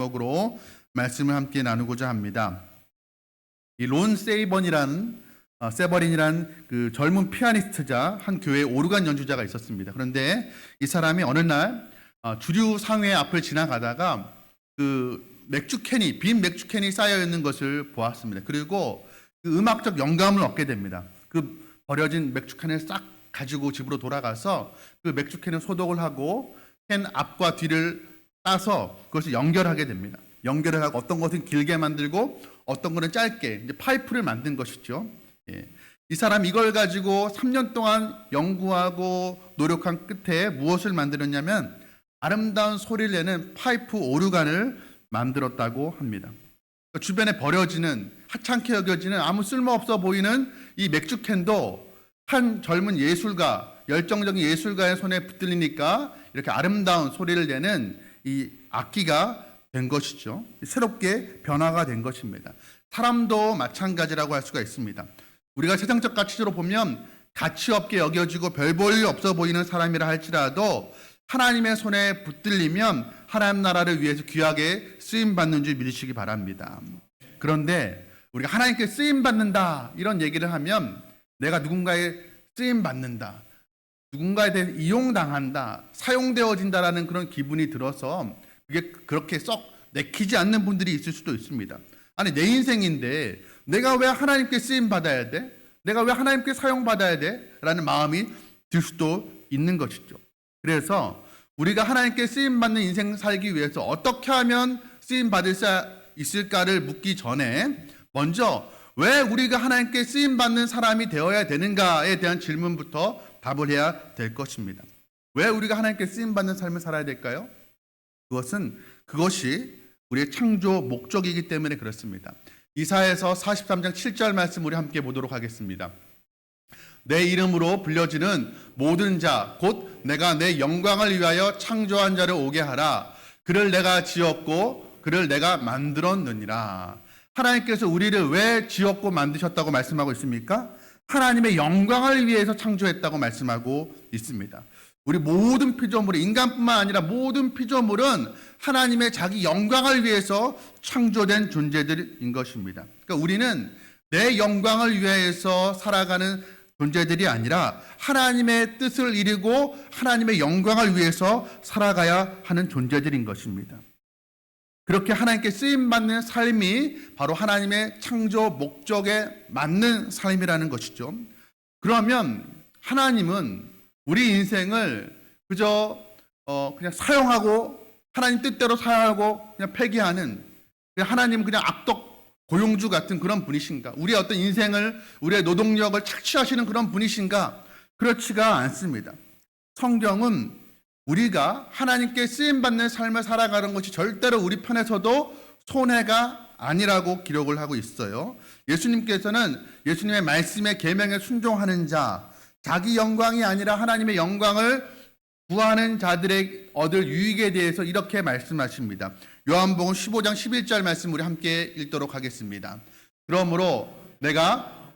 제목으로 말씀을 함께 나누고자 합니다. 이 론 세버린이라는 그 젊은 피아니스트자 한 교회 오르간 연주자가 있었습니다. 그런데 이 사람이 어느 날 주류 상회 앞을 지나가다가 그 빈 맥주 캔이 쌓여 있는 것을 보았습니다. 그리고 그 음악적 영감을 얻게 됩니다. 그 버려진 맥주 캔을 싹 가지고 집으로 돌아가서 그 맥주 캔을 소독을 하고 캔 앞과 뒤를 따서 그것을 연결하게 됩니다. 연결을 하고 어떤 것은 길게 만들고 어떤 것은 짧게 이제 파이프를 만든 것이죠. 이 사람 이걸 가지고 3년 동안 연구하고 노력한 끝에 무엇을 만들었냐면 아름다운 소리를 내는 파이프 오르간을 만들었다고 합니다. 주변에 버려지는 하찮게 여겨지는 아무 쓸모없어 보이는 이 맥주캔도 한 젊은 예술가, 열정적인 예술가의 손에 붙들리니까 이렇게 아름다운 소리를 내는 이 악기가 된 것이죠. 새롭게 변화가 된 것입니다. 사람도 마찬가지라고 할 수가 있습니다. 우리가 세상적 가치로 보면 가치 없게 여겨지고 별 볼 일 없어 보이는 사람이라 할지라도 하나님의 손에 붙들리면 하나님 나라를 위해서 귀하게 쓰임받는 줄 믿으시기 바랍니다. 그런데 우리가 하나님께 쓰임받는다 이런 얘기를 하면 내가 누군가에 쓰임받는다, 누군가에 대해 이용당한다, 사용되어진다라는 그런 기분이 들어서 그게 그렇게 썩 내키지 않는 분들이 있을 수도 있습니다. 아니 내 인생인데 내가 왜 하나님께 쓰임받아야 돼? 내가 왜 하나님께 사용받아야 돼? 라는 마음이 들 수도 있는 것이죠. 그래서 우리가 하나님께 쓰임받는 인생 살기 위해서 어떻게 하면 쓰임받을 수 있을까를 묻기 전에 먼저 왜 우리가 하나님께 쓰임받는 사람이 되어야 되는가에 대한 질문부터 답을 해야 될 것입니다. 왜 우리가 하나님께 쓰임받는 삶을 살아야 될까요? 그것이 우리의 창조 목적이기 때문에 그렇습니다. 이사야서 43장 7절 말씀 우리 함께 보도록 하겠습니다. 내 이름으로 불려지는 모든 자 곧 내가 내 영광을 위하여 창조한 자를 오게 하라. 그를 내가 지었고 그를 내가 만들었느니라. 하나님께서 우리를 왜 지었고 만드셨다고 말씀하고 있습니까? 하나님의 영광을 위해서 창조했다고 말씀하고 있습니다. 우리 모든 피조물이 인간뿐만 아니라 모든 피조물은 하나님의 자기 영광을 위해서 창조된 존재들인 것입니다. 그러니까 우리는 내 영광을 위해서 살아가는 존재들이 아니라 하나님의 뜻을 이루고 하나님의 영광을 위해서 살아가야 하는 존재들인 것입니다. 그렇게 하나님께 쓰임받는 삶이 바로 하나님의 창조 목적에 맞는 삶이라는 것이죠. 그러면 하나님은 우리 인생을 그저 그냥 사용하고 하나님 뜻대로 사용하고 그냥 폐기하는 하나님은 그냥 악덕 고용주 같은 그런 분이신가? 우리의 어떤 인생을 우리의 노동력을 착취하시는 그런 분이신가? 그렇지가 않습니다. 성경은 우리가 하나님께 쓰임받는 삶을 살아가는 것이 절대로 우리 편에서도 손해가 아니라고 기록을 하고 있어요. 예수님께서는 예수님의 말씀에 계명에 순종하는 자, 자기 영광이 아니라 하나님의 영광을 구하는 자들의 얻을 유익에 대해서 이렇게 말씀하십니다. 요한복음 15장 11절 말씀 우리 함께 읽도록 하겠습니다. 그러므로 내가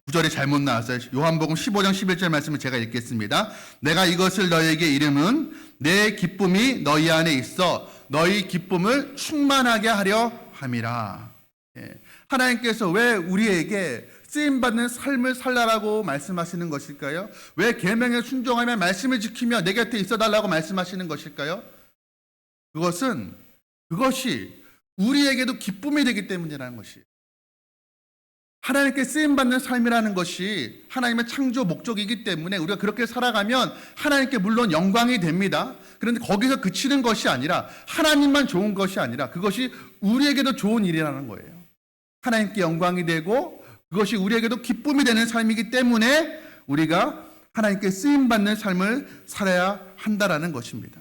9절이 잘못 나왔어요. 요한복음 15장 11절 말씀을 제가 읽겠습니다. 내가 이것을 너희에게 이름은 내 기쁨이 너희 안에 있어 너희 기쁨을 충만하게 하려 함이라. 하나님께서 왜 우리에게 쓰임받는 삶을 살라라고 말씀하시는 것일까요? 왜 계명에 순종하며 말씀을 지키며 내 곁에 있어달라고 말씀하시는 것일까요? 그것이 우리에게도 기쁨이 되기 때문이라는 것이에요. 하나님께 쓰임받는 삶이라는 것이 하나님의 창조 목적이기 때문에 우리가 그렇게 살아가면 하나님께 물론 영광이 됩니다. 그런데 거기서 그치는 것이 아니라 하나님만 좋은 것이 아니라 그것이 우리에게도 좋은 일이라는 거예요. 하나님께 영광이 되고 그것이 우리에게도 기쁨이 되는 삶이기 때문에 우리가 하나님께 쓰임받는 삶을 살아야 한다라는 것입니다.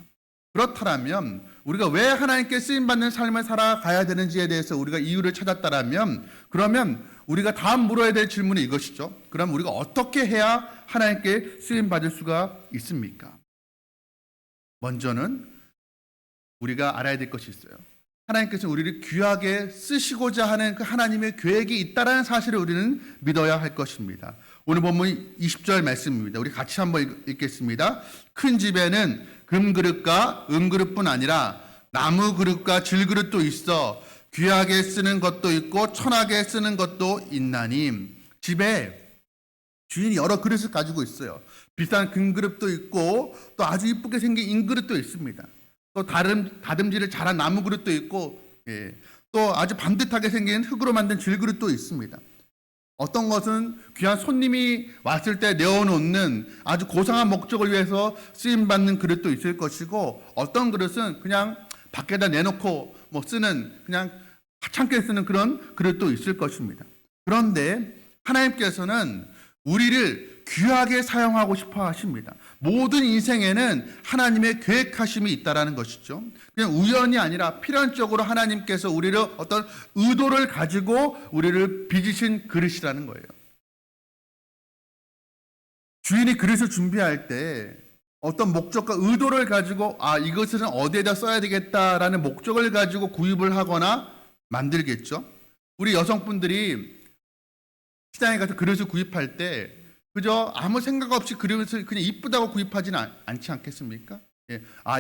그렇다면 우리가 왜 하나님께 쓰임받는 삶을 살아가야 되는지에 대해서 우리가 이유를 찾았다면 그러면 우리가 다음 물어야 될 질문이 이것이죠. 그럼 우리가 어떻게 해야 하나님께 쓰임받을 수가 있습니까? 먼저는 우리가 알아야 될 것이 있어요. 하나님께서 우리를 귀하게 쓰시고자 하는 그 하나님의 계획이 있다는 사실을 우리는 믿어야 할 것입니다. 오늘 본문 20절 말씀입니다. 우리 같이 한번 읽겠습니다. 큰 집에는 금그릇과 은그릇뿐 아니라 나무 그릇과 질그릇도 있어 귀하게 쓰는 것도 있고 천하게 쓰는 것도 있나니. 집에 주인이 여러 그릇을 가지고 있어요. 비싼 금그릇도 있고 또 아주 이쁘게 생긴 인그릇도 있습니다. 또 다듬질을 잘한 나무 그릇도 있고, 또 아주 반듯하게 생긴 흙으로 만든 질그릇도 있습니다. 어떤 것은 귀한 손님이 왔을 때 내어놓는 아주 고상한 목적을 위해서 쓰임받는 그릇도 있을 것이고, 어떤 그릇은 그냥 밖에다 내놓고 쓰는, 그냥 하찮게 쓰는 그런 그릇도 있을 것입니다. 그런데 하나님께서는 우리를 귀하게 사용하고 싶어 하십니다. 모든 인생에는 하나님의 계획하심이 있다는 것이죠. 그냥 우연이 아니라 필연적으로 하나님께서 우리를 어떤 의도를 가지고 우리를 빚으신 그릇이라는 거예요. 주인이 그릇을 준비할 때 어떤 목적과 의도를 가지고 이것은 어디에다 써야 되겠다라는 목적을 가지고 구입을 하거나 만들겠죠. 우리 여성분들이 시장에 가서 그릇을 구입할 때 그저 아무 생각 없이 그릇을 그냥 이쁘다고 구입하지는 않지 않겠습니까?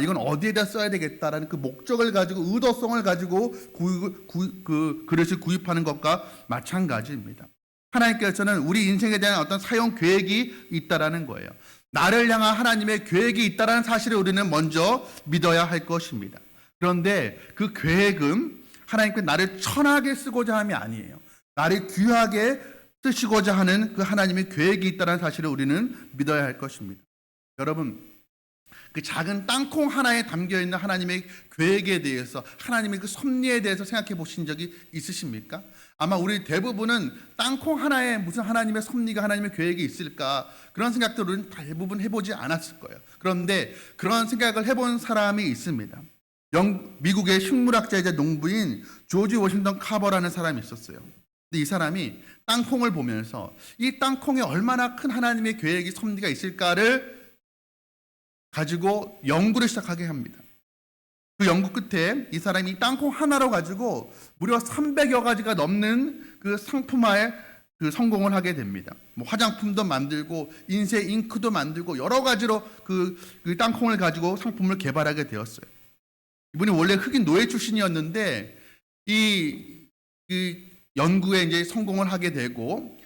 이건 어디에다 써야 되겠다라는 그 목적을 가지고 의도성을 가지고 그 그릇을 구입하는 것과 마찬가지입니다. 하나님께서는 우리 인생에 대한 어떤 사용 계획이 있다라는 거예요. 나를 향한 하나님의 계획이 있다라는 사실을 우리는 먼저 믿어야 할 것입니다. 그런데 그 계획은 하나님께 나를 천하게 쓰고자 함이 아니에요. 나를 귀하게 쓰시고자 하는 그 하나님의 계획이 있다는 사실을 우리는 믿어야 할 것입니다. 여러분, 그 작은 땅콩 하나에 담겨있는 하나님의 계획에 대해서, 하나님의 그 섭리에 대해서 생각해 보신 적이 있으십니까? 아마 우리 대부분은 땅콩 하나에 무슨 하나님의 섭리가, 하나님의 계획이 있을까, 그런 생각들은 대부분 해보지 않았을 거예요. 그런데 그런 생각을 해본 사람이 있습니다. 미국의 식물학자이자 농부인 조지 워싱턴 카버라는 사람이 있었어요. 근데 이 사람이 땅콩을 보면서 이 땅콩에 얼마나 큰 하나님의 계획이, 섭리가 있을까를 가지고 연구를 시작하게 합니다. 그 연구 끝에 이 사람이 이 땅콩 하나로 가지고 무려 300여 가지가 넘는 그 상품화에 그 성공을 하게 됩니다. 화장품도 만들고 인쇄 잉크도 만들고 여러 가지로 그 땅콩을 가지고 상품을 개발하게 되었어요. 이분이 원래 흑인 노예 출신이었는데 이 연구에 이제 성공을 하게 되고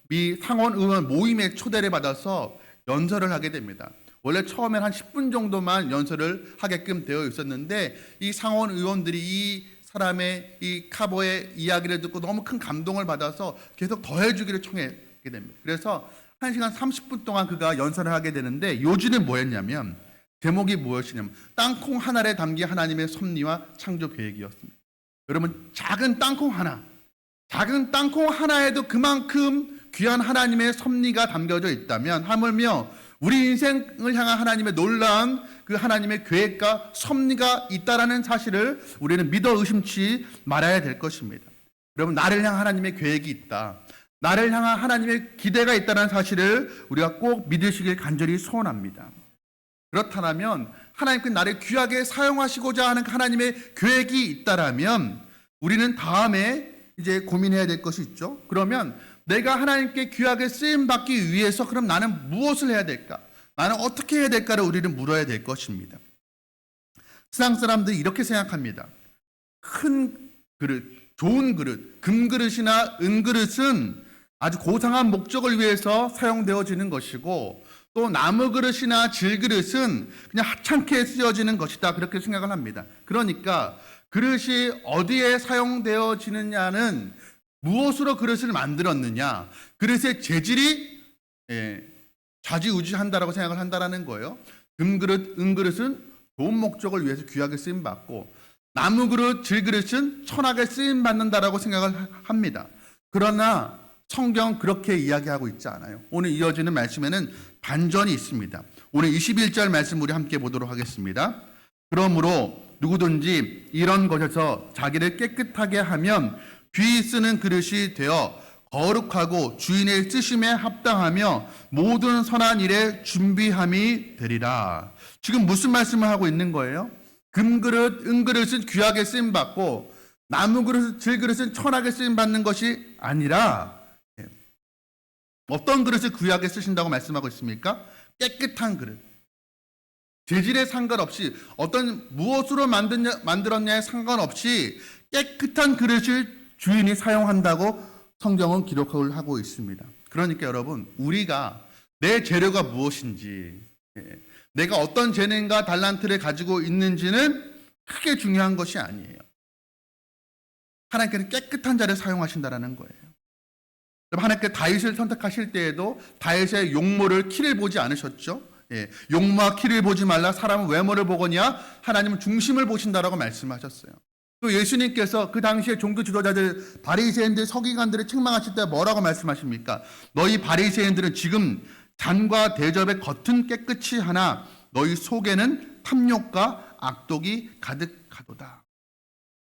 미 상원 의원 모임에 초대를 받아서 연설을 하게 됩니다. 원래 처음엔 한 10분 정도만 연설을 하게끔 되어 있었는데 이 상원 의원들이 이 사람의 이 카버의 이야기를 듣고 너무 큰 감동을 받아서 계속 더 해주기를 청하게 됩니다. 그래서 1시간 30분 동안 그가 연설을 하게 되는데 요지는 뭐였냐면, 제목이 무엇이냐면 땅콩 하나에 담긴 하나님의 섭리와 창조 계획이었습니다. 여러분, 작은 땅콩 하나에도 그만큼 귀한 하나님의 섭리가 담겨져 있다면, 하물며 우리 인생을 향한 하나님의 놀라운 그 하나님의 계획과 섭리가 있다라는 사실을 우리는 믿어 의심치 말아야 될 것입니다. 여러분, 나를 향한 하나님의 계획이 있다, 나를 향한 하나님의 기대가 있다는 사실을 우리가 꼭 믿으시길 간절히 소원합니다. 그렇다면 하나님께 나를 귀하게 사용하시고자 하는 하나님의 계획이 있다라면 우리는 다음에 이제 고민해야 될 것이 있죠. 그러면 내가 하나님께 귀하게 쓰임받기 위해서 그럼 나는 무엇을 해야 될까? 나는 어떻게 해야 될까를 우리는 물어야 될 것입니다. 세상 사람들이 이렇게 생각합니다. 큰 그릇, 좋은 그릇, 금그릇이나 은그릇은 아주 고상한 목적을 위해서 사용되어지는 것이고, 또 나무 그릇이나 질그릇은 그냥 하찮게 쓰여지는 것이다, 그렇게 생각을 합니다. 그러니까 그릇이 어디에 사용되어지느냐는 무엇으로 그릇을 만들었느냐, 그릇의 재질이 좌지우지한다라고 생각을 한다라는 거예요. 금그릇, 은그릇은 좋은 목적을 위해서 귀하게 쓰임받고, 나무 그릇, 질그릇은 천하게 쓰임받는다라고 생각을 합니다. 그러나 성경 그렇게 이야기하고 있지 않아요. 오늘 이어지는 말씀에는 반전이 있습니다. 오늘 21절 말씀 우리 함께 보도록 하겠습니다. 그러므로 누구든지 이런 것에서 자기를 깨끗하게 하면 귀 쓰는 그릇이 되어 거룩하고 주인의 쓰심에 합당하며 모든 선한 일에 준비함이 되리라. 지금 무슨 말씀을 하고 있는 거예요? 금그릇, 은그릇은 귀하게 쓰임받고 나무 그릇, 질그릇은 천하게 쓰임받는 것이 아니라 어떤 그릇을 구약에 쓰신다고 말씀하고 있습니까? 깨끗한 그릇. 재질에 상관없이 어떤 무엇으로 만들었냐에 상관없이 깨끗한 그릇을 주인이 사용한다고 성경은 기록을 하고 있습니다. 그러니까 여러분, 우리가 내 재료가 무엇인지, 내가 어떤 재능과 달란트를 가지고 있는지는 크게 중요한 것이 아니에요. 하나님께는 깨끗한 자를 사용하신다라는 거예요. 하나님께 다윗을 선택하실 때에도 다윗의 용모를 키를 보지 않으셨죠. 용모와 키를 보지 말라, 사람은 외모를 보거니와 하나님은 중심을 보신다라고 말씀하셨어요. 또 예수님께서 그 당시에 종교 지도자들, 바리새인들, 서기관들을 책망하실 때 뭐라고 말씀하십니까? 너희 바리새인들은 지금 잔과 대접의 겉은 깨끗이 하나 너희 속에는 탐욕과 악독이 가득하도다.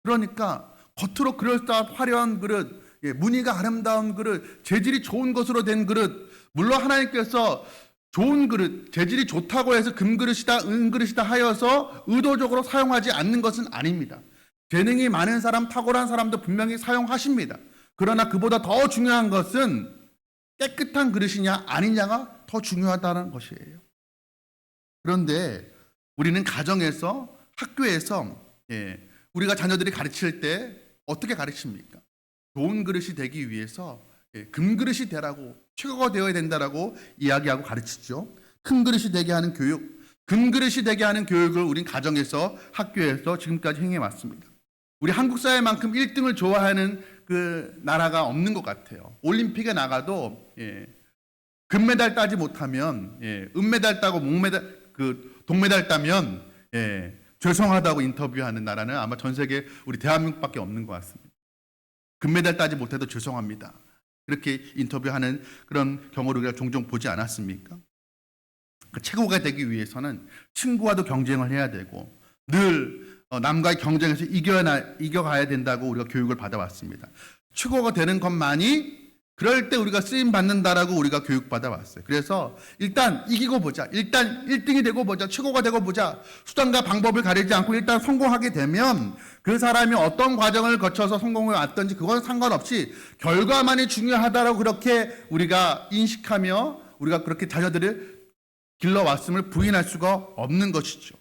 그러니까 겉으로 그럴싸한 화려한 그릇, 무늬가 아름다운 그릇, 재질이 좋은 것으로 된 그릇, 물론 하나님께서 좋은 그릇, 재질이 좋다고 해서 금그릇이다, 은그릇이다 하여서 의도적으로 사용하지 않는 것은 아닙니다. 재능이 많은 사람, 탁월한 사람도 분명히 사용하십니다. 그러나 그보다 더 중요한 것은 깨끗한 그릇이냐 아니냐가 더 중요하다는 것이에요. 그런데 우리는 가정에서, 학교에서 우리가 자녀들이 가르칠 때 어떻게 가르칩니까? 좋은 그릇이 되기 위해서 금그릇이 되라고, 최고가 되어야 된다라고 이야기하고 가르치죠. 큰 그릇이 되게 하는 교육, 금그릇이 되게 하는 교육을 우린 가정에서, 학교에서 지금까지 행해왔습니다. 우리 한국 사회만큼 1등을 좋아하는 그 나라가 없는 것 같아요. 올림픽에 나가도 금메달 따지 못하면, 은메달 따고 동메달 따면 죄송하다고 인터뷰하는 나라는 아마 전 세계 우리 대한민국밖에 없는 것 같습니다. 금메달 따지 못해도 죄송합니다. 그렇게 인터뷰하는 그런 경우를 우리가 종종 보지 않았습니까? 최고가 되기 위해서는 친구와도 경쟁을 해야 되고 늘 남과의 경쟁에서 이겨가야 된다고 우리가 교육을 받아왔습니다. 최고가 되는 것만이 그럴 때 우리가 쓰임 받는다라고 우리가 교육받아 왔어요. 그래서 일단 이기고 보자. 일단 1등이 되고 보자. 최고가 되고 보자. 수단과 방법을 가리지 않고 일단 성공하게 되면 그 사람이 어떤 과정을 거쳐서 성공을 왔든지 그건 상관없이 결과만이 중요하다라고 그렇게 우리가 인식하며 우리가 그렇게 자녀들을 길러왔음을 부인할 수가 없는 것이죠.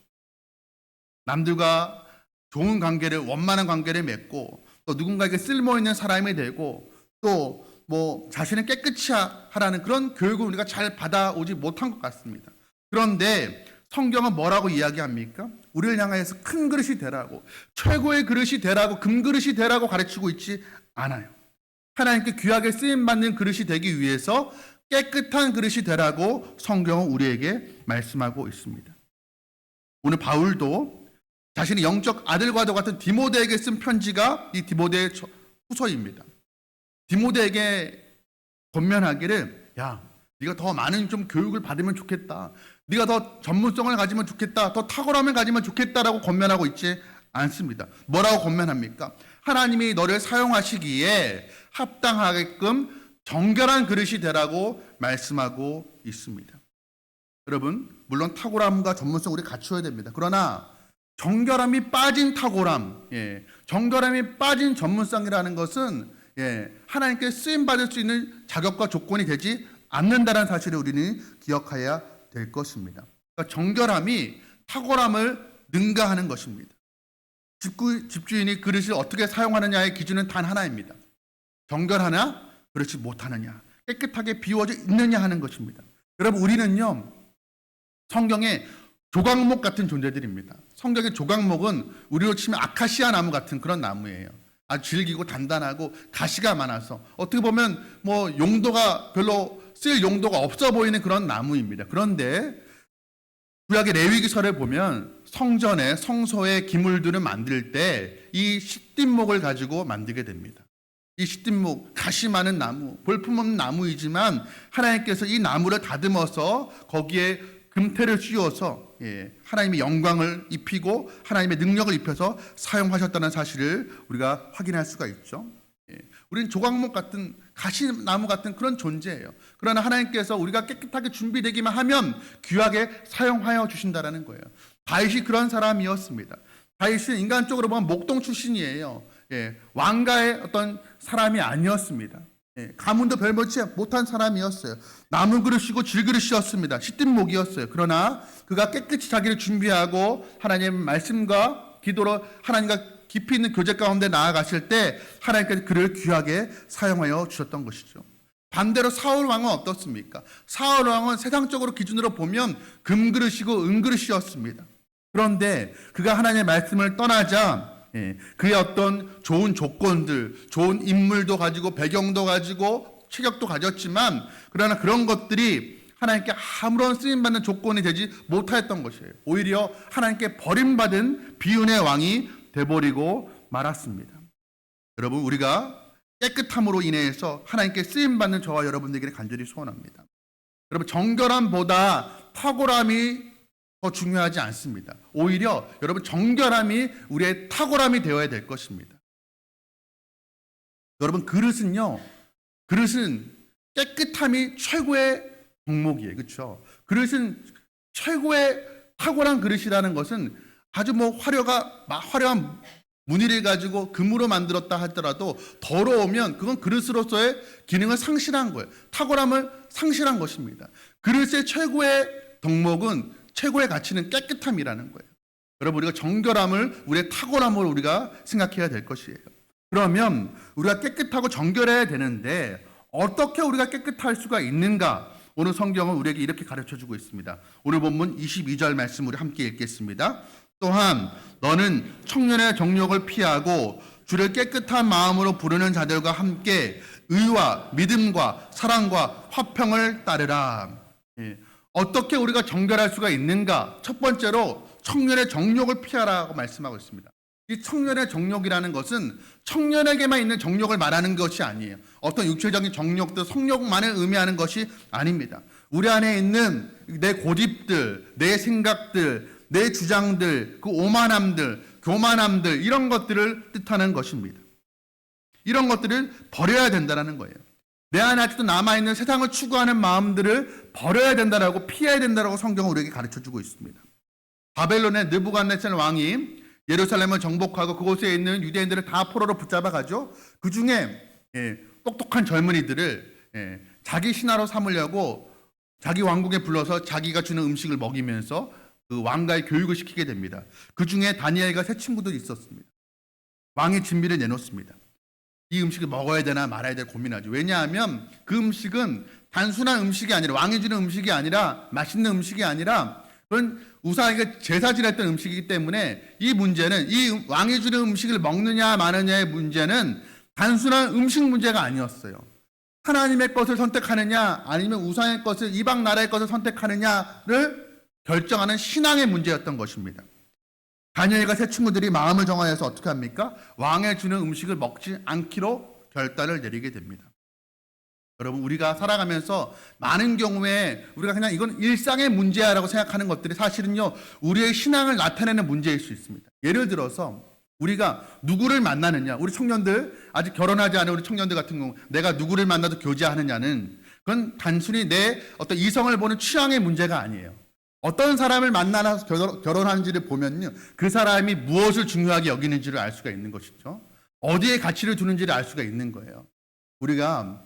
남들과 좋은 관계를, 원만한 관계를 맺고 또 누군가에게 쓸모있는 사람이 되고 또 자신을 깨끗이 하라는 그런 교육을 우리가 잘 받아오지 못한 것 같습니다. 그런데 성경은 뭐라고 이야기합니까? 우리를 향해서 큰 그릇이 되라고, 최고의 그릇이 되라고, 금그릇이 되라고 가르치고 있지 않아요. 하나님께 귀하게 쓰임받는 그릇이 되기 위해서 깨끗한 그릇이 되라고 성경은 우리에게 말씀하고 있습니다. 오늘 바울도 자신의 영적 아들과도 같은 디모데에게 쓴 편지가 이 디모데의 후서입니다. 디모데에게 권면하기를, 야, 네가 더 많은 좀 교육을 받으면 좋겠다. 네가 더 전문성을 가지면 좋겠다. 더 탁월함을 가지면 좋겠다라고 권면하고 있지 않습니다. 뭐라고 권면합니까? 하나님이 너를 사용하시기에 합당하게끔 정결한 그릇이 되라고 말씀하고 있습니다. 여러분, 물론 탁월함과 전문성 우리 갖춰야 됩니다. 그러나 정결함이 빠진 탁월함, 정결함이 빠진 전문성이라는 것은 하나님께 쓰임받을 수 있는 자격과 조건이 되지 않는다는 사실을 우리는 기억해야 될 것입니다. 그러니까 정결함이 탁월함을 능가하는 것입니다. 집주인이 그릇을 어떻게 사용하느냐의 기준은 단 하나입니다. 정결하냐, 그렇지 못하느냐, 깨끗하게 비워져 있느냐 하는 것입니다. 여러분, 우리는요, 성경에 조각목 같은 존재들입니다. 성경의 조각목은 우리로 치면 아카시아 나무 같은 그런 나무예요. 아주 질기고 단단하고 가시가 많아서 어떻게 보면 용도가 별로 쓸 용도가 없어 보이는 그런 나무입니다. 그런데 구약의 레위기서를 보면 성전에, 성소에 기물들을 만들 때 이 시띠목을 가지고 만들게 됩니다. 이 시띠목, 가시 많은 나무, 볼품없는 나무이지만 하나님께서 이 나무를 다듬어서 거기에 금태를 씌워서 하나님의 영광을 입히고 하나님의 능력을 입혀서 사용하셨다는 사실을 우리가 확인할 수가 있죠. 우리는 조각목 같은, 가시나무 같은 그런 존재예요. 그러나 하나님께서 우리가 깨끗하게 준비되기만 하면 귀하게 사용하여 주신다는 거예요. 다윗이 그런 사람이었습니다. 다윗은 인간적으로 보면 목동 출신이에요. 왕가의 어떤 사람이 아니었습니다. 가문도 별볼지 못한 사람이었어요. 나무 그릇이고 질그릇이었습니다. 시뜬목이었어요. 그러나 그가 깨끗이 자기를 준비하고 하나님의 말씀과 기도로 하나님과 깊이 있는 교제 가운데 나아갔을 때 하나님께서 그를 귀하게 사용하여 주셨던 것이죠. 반대로 사울 왕은 어떻습니까? 사울 왕은 세상적으로 기준으로 보면 금그릇이고 은그릇이었습니다. 그런데 그가 하나님의 말씀을 떠나자 그의 어떤 좋은 조건들, 좋은 인물도 가지고 배경도 가지고 체격도 가졌지만 그러나 그런 것들이 하나님께 아무런 쓰임받는 조건이 되지 못하였던 것이에요. 오히려 하나님께 버림받은 비운의 왕이 돼버리고 말았습니다. 여러분, 우리가 깨끗함으로 인해서 하나님께 쓰임받는 저와 여러분들에게 간절히 소원합니다. 여러분, 정결함보다 탁월함이 더 중요하지 않습니다. 오히려 여러분, 정결함이 우리의 탁월함이 되어야 될 것입니다. 여러분, 그릇은 깨끗함이 최고의 덕목이에요. 그렇죠? 그릇은 최고의 탁월한 그릇이라는 것은 아주 화려한 무늬를 가지고 금으로 만들었다 하더라도 더러우면 그건 그릇으로서의 기능을 상실한 거예요. 탁월함을 상실한 것입니다. 그릇의 최고의 덕목은, 최고의 가치는 깨끗함이라는 거예요. 여러분, 우리가 정결함을 우리의 탁월함으로 우리가 생각해야 될 것이에요. 그러면 우리가 깨끗하고 정결해야 되는데 어떻게 우리가 깨끗할 수가 있는가? 오늘 성경은 우리에게 이렇게 가르쳐주고 있습니다. 오늘 본문 22절 말씀 우리 함께 읽겠습니다. 또한 너는 청년의 정욕을 피하고 주를 깨끗한 마음으로 부르는 자들과 함께 의와 믿음과 사랑과 화평을 따르라. 어떻게 우리가 정결할 수가 있는가? 첫 번째로 청년의 정욕을 피하라고 말씀하고 있습니다. 이 청년의 정욕이라는 것은 청년에게만 있는 정욕을 말하는 것이 아니에요. 어떤 육체적인 정욕도 성욕만을 의미하는 것이 아닙니다. 우리 안에 있는 내 고집들, 내 생각들, 내 주장들, 그 오만함들, 교만함들, 이런 것들을 뜻하는 것입니다. 이런 것들을 버려야 된다는 거예요. 내 안에 아직도 남아있는 세상을 추구하는 마음들을 버려야 된다라고, 피해야 된다라고 성경은 우리에게 가르쳐주고 있습니다. 바벨론의 느부갓네살 왕이 예루살렘을 정복하고 그곳에 있는 유대인들을 다 포로로 붙잡아 가죠. 그 중에 똑똑한 젊은이들을 자기 신하로 삼으려고 자기 왕궁에 불러서 자기가 주는 음식을 먹이면서 그 왕가의 교육을 시키게 됩니다. 그 중에 다니엘과 세 친구들이 있었습니다. 왕이 진미를 내놓습니다. 이 음식을 먹어야 되나 말아야 되나 고민하죠. 왜냐하면 그 음식은 단순한 음식이 아니라, 왕이 주는 음식이 아니라, 맛있는 음식이 아니라 그건 우상에게 제사 지냈던 음식이기 때문에 이 문제는, 이 왕이 주는 음식을 먹느냐 마느냐의 문제는 단순한 음식 문제가 아니었어요. 하나님의 것을 선택하느냐 아니면 우상의 것을, 이방 나라의 것을 선택하느냐를 결정하는 신앙의 문제였던 것입니다. 다니엘과 세 친구들이 마음을 정하여서 어떻게 합니까? 왕의 주는 음식을 먹지 않기로 결단을 내리게 됩니다. 여러분, 우리가 살아가면서 많은 경우에 우리가 그냥 이건 일상의 문제야라고 생각하는 것들이 사실은요, 우리의 신앙을 나타내는 문제일 수 있습니다. 예를 들어서 우리가 누구를 만나느냐, 우리 청년들, 아직 결혼하지 않은 우리 청년들 같은 경우 내가 누구를 만나도 교제하느냐는 그건 단순히 내 어떤 이성을 보는 취향의 문제가 아니에요. 어떤 사람을 만나서 결혼하는지를 보면요, 그 사람이 무엇을 중요하게 여기는지를 알 수가 있는 것이죠. 어디에 가치를 두는지를 알 수가 있는 거예요. 우리가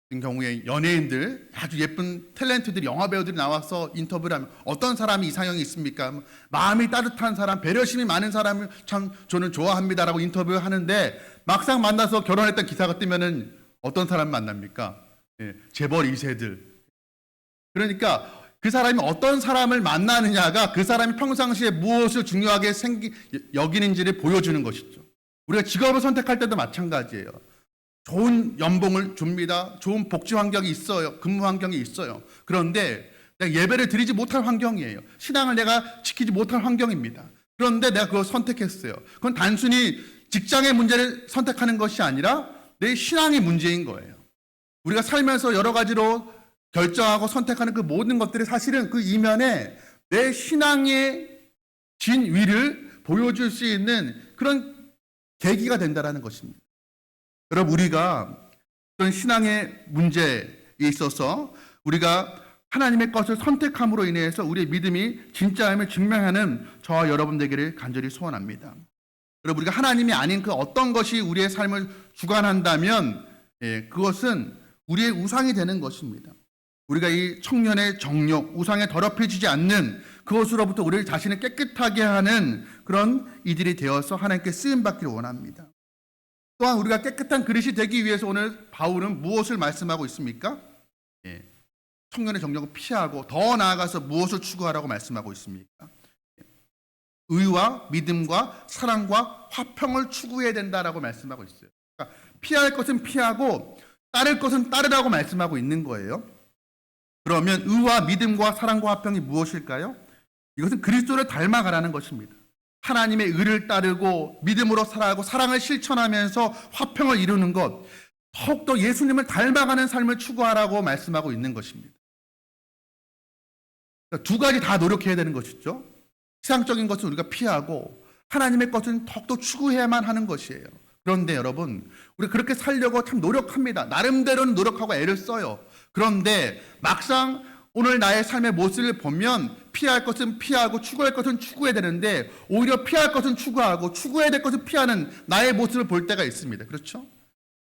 같은 경우에 연예인들, 아주 예쁜 탤런트들이, 영화배우들이 나와서 인터뷰를 하면 어떤 사람이 이상형이 있습니까? 마음이 따뜻한 사람, 배려심이 많은 사람을 참 저는 좋아합니다라고 인터뷰하는데 막상 만나서 결혼했던 기사가 뜨면은 어떤 사람 만납니까? 재벌 2세들. 그러니까 그 사람이 어떤 사람을 만나느냐가 그 사람이 평상시에 무엇을 중요하게 여기는지를 보여주는 것이죠. 우리가 직업을 선택할 때도 마찬가지예요. 좋은 연봉을 줍니다. 좋은 복지 환경이 있어요. 근무 환경이 있어요. 그런데 내가 예배를 드리지 못할 환경이에요. 신앙을 내가 지키지 못할 환경입니다. 그런데 내가 그걸 선택했어요. 그건 단순히 직장의 문제를 선택하는 것이 아니라 내 신앙의 문제인 거예요. 우리가 살면서 여러 가지로 결정하고 선택하는 그 모든 것들이 사실은 그 이면에 내 신앙의 진위를 보여줄 수 있는 그런 계기가 된다는 것입니다. 여러분, 우리가 그런 신앙의 문제에 있어서 우리가 하나님의 것을 선택함으로 인해서 우리의 믿음이 진짜임을 증명하는 저와 여러분들에게 간절히 소원합니다. 여러분, 우리가 하나님이 아닌 그 어떤 것이 우리의 삶을 주관한다면 그것은 우리의 우상이 되는 것입니다. 우리가 이 청년의 정욕, 우상에 더럽혀지지 않는 그것으로부터 우리를 자신을 깨끗하게 하는 그런 이들이 되어서 하나님께 쓰임받기를 원합니다. 또한 우리가 깨끗한 그릇이 되기 위해서 오늘 바울은 무엇을 말씀하고 있습니까? 청년의 정욕을 피하고 더 나아가서 무엇을 추구하라고 말씀하고 있습니까? 의와 믿음과 사랑과 화평을 추구해야 된다라고 말씀하고 있어요. 그러니까 피할 것은 피하고 따를 것은 따르라고 말씀하고 있는 거예요. 그러면 의와 믿음과 사랑과 화평이 무엇일까요? 이것은 그리스도를 닮아가라는 것입니다. 하나님의 의를 따르고 믿음으로 살아가고 사랑을 실천하면서 화평을 이루는 것, 더욱더 예수님을 닮아가는 삶을 추구하라고 말씀하고 있는 것입니다. 그러니까 두 가지 다 노력해야 되는 것이죠. 세상적인 것은 우리가 피하고 하나님의 것은 더욱더 추구해야만 하는 것이에요. 그런데 여러분, 우리 그렇게 살려고 참 노력합니다. 나름대로는 노력하고 애를 써요. 그런데 막상 오늘 나의 삶의 모습을 보면 피할 것은 피하고 추구할 것은 추구해야 되는데 오히려 피할 것은 추구하고 추구해야 될 것은 피하는 나의 모습을 볼 때가 있습니다. 그렇죠?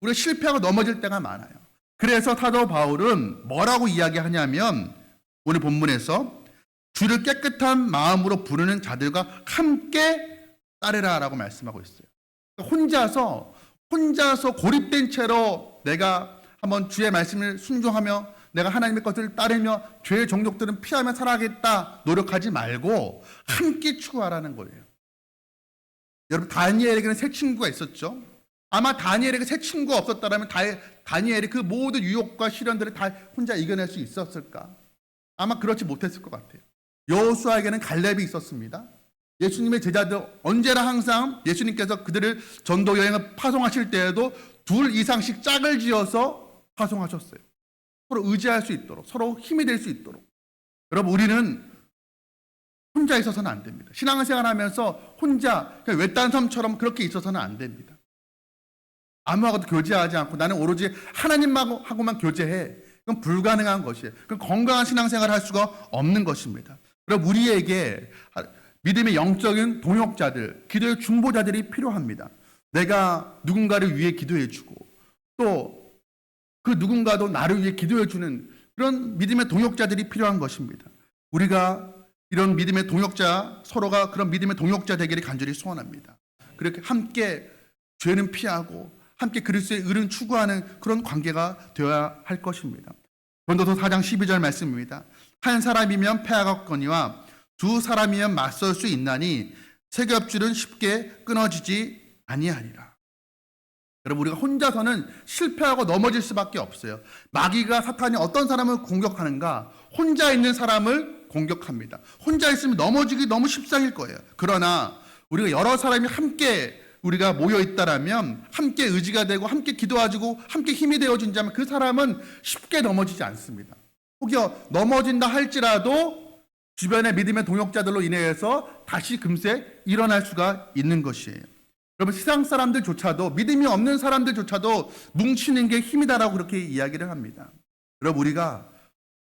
우리가 실패하고 넘어질 때가 많아요. 그래서 사도 바울은 뭐라고 이야기하냐면 오늘 본문에서 주를 깨끗한 마음으로 부르는 자들과 함께 따르라라고 말씀하고 있어요. 혼자서 고립된 채로 내가 한번 주의 말씀을 순종하며 내가 하나님의 것을 따르며 죄의 정욕들은 피하며 살아가겠다 노력하지 말고 함께 추구하라는 거예요. 여러분, 다니엘에게는 세 친구가 있었죠. 아마 다니엘에게 세 친구가 없었다면 다니엘이 그 모든 유혹과 시련들을 다 혼자 이겨낼 수 있었을까? 아마 그렇지 못했을 것 같아요. 여호수아에게는 갈렙이 있었습니다. 예수님의 제자들 언제나 항상 예수님께서 그들을 전도 여행을 파송하실 때에도 2 이상씩 짝을 지어서 파송하셨어요. 서로 의지할 수 있도록, 서로 힘이 될 수 있도록. 여러분, 우리는 혼자 있어서는 안 됩니다. 신앙생활 하면서 혼자 외딴 섬처럼 그렇게 있어서는 안 됩니다. 아무하고도 교제하지 않고 나는 오로지 하나님하고만 교제해. 그건 불가능한 것이에요. 그건 건강한 신앙생활을 할 수가 없는 것입니다. 그럼 우리에게 믿음의 영적인 동역자들, 기도의 중보자들이 필요합니다. 내가 누군가를 위해 기도해주고 또 그 누군가도 나를 위해 기도해주는 그런 믿음의 동역자들이 필요한 것입니다. 우리가 이런 믿음의 동역자, 서로가 그런 믿음의 동역자 되기를 간절히 소원합니다. 그렇게 함께 죄는 피하고 함께 그리스도의 의를 추구하는 그런 관계가 되어야 할 것입니다. 고린도서 4장 12절 말씀입니다. 한 사람이면 패하겠거니와 두 사람이면 맞설 수 있나니 세 겹줄은 쉽게 끊어지지 아니하리라. 여러분, 우리가 혼자서는 실패하고 넘어질 수밖에 없어요. 마귀가, 사탄이 어떤 사람을 공격하는가? 혼자 있는 사람을 공격합니다. 혼자 있으면 넘어지기 너무 쉽상일 거예요. 그러나 우리가 여러 사람이 함께 우리가 모여 있다라면 함께 의지가 되고 함께 기도하고 함께 힘이 되어준다면 그 사람은 쉽게 넘어지지 않습니다. 혹여 넘어진다 할지라도 주변의 믿음의 동역자들로 인해서 다시 금세 일어날 수가 있는 것이에요. 여러분, 세상 사람들조차도, 믿음이 없는 사람들조차도 뭉치는 게 힘이다라고 그렇게 이야기를 합니다. 여러분, 우리가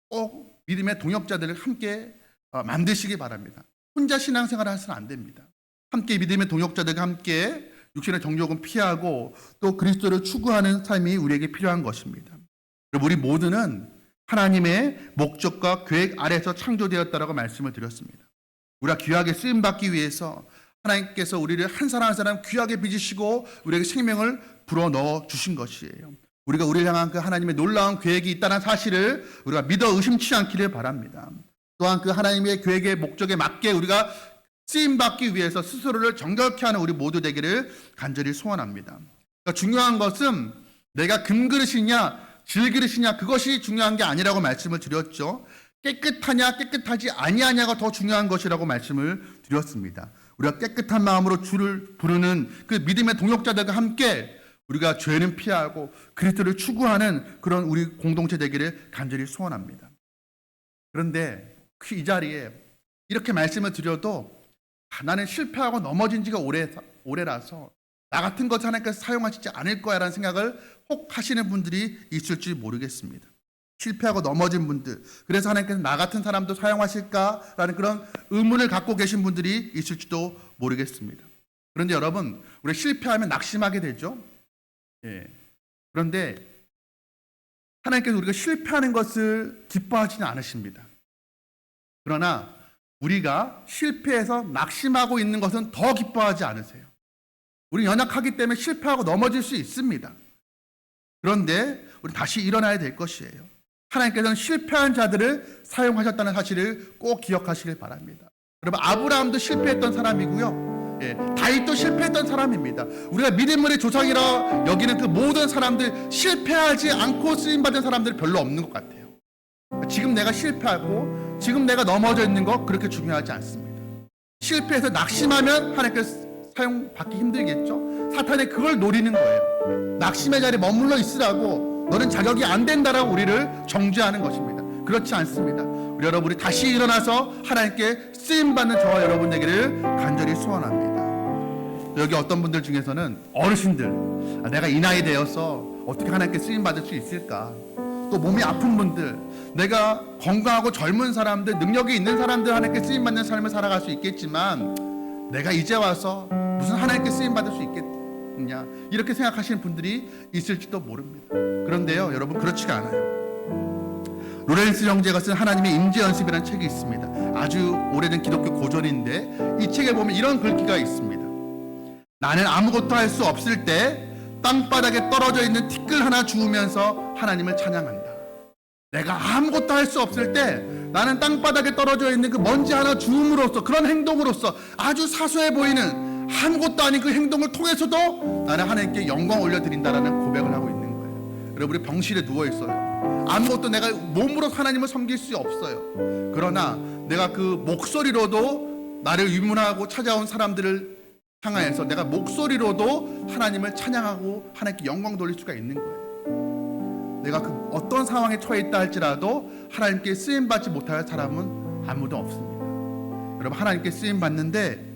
꼭 믿음의 동역자들을 함께 만드시기 바랍니다. 혼자 신앙생활을 해서는 안 됩니다. 함께 믿음의 동역자들과 함께 육신의 정욕은 피하고 또 그리스도를 추구하는 삶이 우리에게 필요한 것입니다. 여러분, 우리 모두는 하나님의 목적과 계획 아래에서 창조되었다라고 말씀을 드렸습니다. 우리가 귀하게 쓰임받기 위해서 하나님께서 우리를 한 사람 한 사람 귀하게 빚으시고 우리에게 생명을 불어넣어 주신 것이에요. 우리가 우리를 향한 그 하나님의 놀라운 계획이 있다는 사실을 우리가 믿어 의심치 않기를 바랍니다. 또한 그 하나님의 계획의 목적에 맞게 우리가 쓰임받기 위해서 스스로를 정결케 하는 우리 모두 되기를 간절히 소원합니다. 그러니까 중요한 것은 내가 금그릇이냐 질그릇이냐 그것이 중요한 게 아니라고 말씀을 드렸죠. 깨끗하냐 깨끗하지 아니하냐가 더 중요한 것이라고 말씀을 드렸습니다. 우리가 깨끗한 마음으로 주를 부르는 그 믿음의 동역자들과 함께 우리가 죄는 피하고 그리스도를 추구하는 그런 우리 공동체 되기를 간절히 소원합니다. 그런데 이 자리에 이렇게 말씀을 드려도 나는 실패하고 넘어진 지가 오래라서 나 같은 것 하나님께서 사용하시지 않을 거야라는 생각을 혹 하시는 분들이 있을지 모르겠습니다. 실패하고 넘어진 분들, 그래서 하나님께서 나 같은 사람도 사용하실까라는 그런 의문을 갖고 계신 분들이 있을지도 모르겠습니다. 그런데 여러분, 우리 실패하면 낙심하게 되죠. 그런데 하나님께서 우리가 실패하는 것을 기뻐하지는 않으십니다. 그러나 우리가 실패해서 낙심하고 있는 것은 더 기뻐하지 않으세요. 우리는 연약하기 때문에 실패하고 넘어질 수 있습니다. 그런데 우리 다시 일어나야 될 것이에요. 하나님께서는 실패한 자들을 사용하셨다는 사실을 꼭 기억하시길 바랍니다. 여러분, 아브라함도 실패했던 사람이고요. 다윗도 실패했던 사람입니다. 우리가 믿음의 조상이라 여기는 그 모든 사람들, 실패하지 않고 쓰임받은 사람들 별로 없는 것 같아요. 지금 내가 실패하고 지금 내가 넘어져 있는 거 그렇게 중요하지 않습니다. 실패해서 낙심하면 하나님께서 사용받기 힘들겠죠. 사탄이 그걸 노리는 거예요. 낙심의 자리에 머물러 있으라고, 너는 자격이 안 된다라고 우리를 정죄하는 것입니다. 그렇지 않습니다. 우리 여러분이 다시 일어나서 하나님께 쓰임받는 저와 여러분 되기를 간절히 소원합니다. 여기 어떤 분들 중에서는 어르신들, 내가 이 나이 되어서 어떻게 하나님께 쓰임받을 수 있을까, 또 몸이 아픈 분들, 내가 건강하고 젊은 사람들, 능력이 있는 사람들 하나님께 쓰임받는 삶을 살아갈 수 있겠지만 내가 이제 와서 무슨 하나님께 쓰임받을 수 있겠냐, 이렇게 생각하시는 분들이 있을지도 모릅니다. 그런데요, 여러분, 그렇지가 않아요. 로렌스 형제가 쓴 하나님의 임재연습이라는 책이 있습니다. 아주 오래된 기독교 고전인데 이 책에 보면 이런 글귀가 있습니다. 나는 아무것도 할 수 없을 때 땅바닥에 떨어져 있는 티끌 하나 주우면서 하나님을 찬양한다. 내가 아무것도 할 수 없을 때 나는 땅바닥에 떨어져 있는 그 먼지 하나 주움으로써, 그런 행동으로써 아주 사소해 보이는 아무것도 아닌 그 행동을 통해서도 나는 하나님께 영광 올려드린다라는 고백을 하고 있는 거예요. 여러분, 우리 병실에 누워 있어요. 아무것도 내가 몸으로 하나님을 섬길 수 없어요. 그러나 내가 그 목소리로도 나를 위문하고 찾아온 사람들을 향하여서 내가 목소리로도 하나님을 찬양하고 하나님께 영광 돌릴 수가 있는 거예요. 내가 그 어떤 상황에 처해 있다 할지라도 하나님께 쓰임받지 못할 사람은 아무도 없습니다. 여러분, 하나님께 쓰임받는데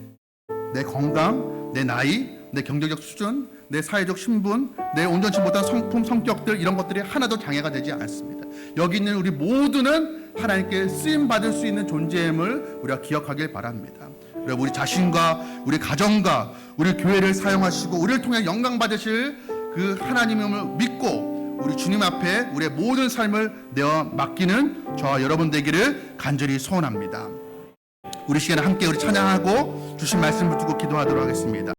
내 건강, 내 나이, 내 경제적 수준, 내 사회적 신분, 내 온전치 못한 성품, 성격들, 이런 것들이 하나도 장애가 되지 않습니다. 여기 있는 우리 모두는 하나님께 쓰임받을 수 있는 존재임을 우리가 기억하길 바랍니다. 여러분, 우리 자신과 우리 가정과 우리 교회를 사용하시고 우리를 통해 영광 받으실 그 하나님을 믿고 우리 주님 앞에 우리의 모든 삶을 내어 맡기는 저와 여러분 되기를 간절히 소원합니다. 우리 시간에 함께 우리 찬양하고 주신 말씀 붙들고 기도하도록 하겠습니다.